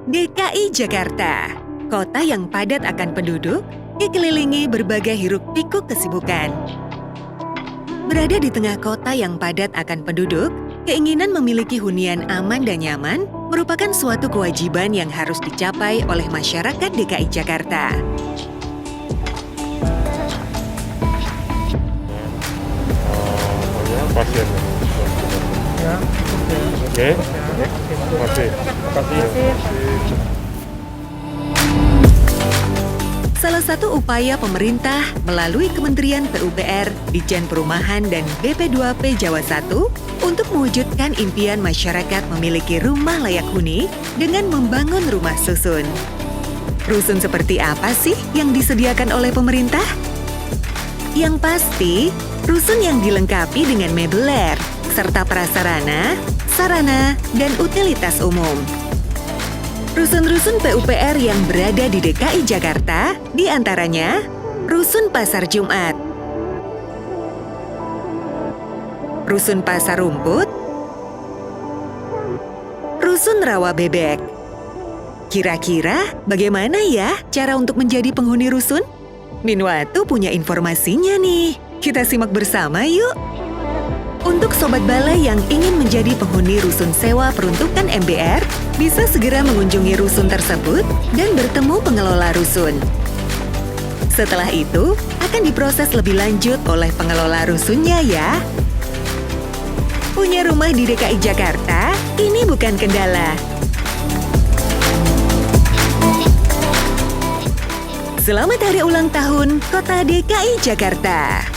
DKI Jakarta, kota yang padat akan penduduk, dikelilingi berbagai hiruk-pikuk kesibukan. Berada di tengah kota yang padat akan penduduk, keinginan memiliki hunian aman dan nyaman merupakan suatu kewajiban yang harus dicapai oleh masyarakat DKI Jakarta. Pasien. Ya, Oke. Terima kasih. Salah satu upaya pemerintah melalui Kementerian PUPR, Ditjen Perumahan dan BP2P Jawa 1 untuk mewujudkan impian masyarakat memiliki rumah layak huni dengan membangun rumah susun. Rusun seperti apa sih yang disediakan oleh pemerintah? Yang pasti, rusun yang dilengkapi dengan mebeler, serta prasarana, sarana, dan utilitas umum. Rusun-rusun PUPR yang berada di DKI Jakarta, diantaranya Rusun Pasar Jumat, Rusun Pasar Rumput, Rusun Rawa Bebek. Kira-kira bagaimana ya cara untuk menjadi penghuni rusun? Minwatu punya informasinya nih. Kita simak bersama yuk. Untuk Sobat Balai yang ingin menjadi penghuni rusun sewa peruntukan MBR, bisa segera mengunjungi rusun tersebut dan bertemu pengelola rusun. Setelah itu, akan diproses lebih lanjut oleh pengelola rusunnya ya. Punya rumah di DKI Jakarta, ini bukan kendala. Selamat Hari Ulang Tahun Kota DKI Jakarta.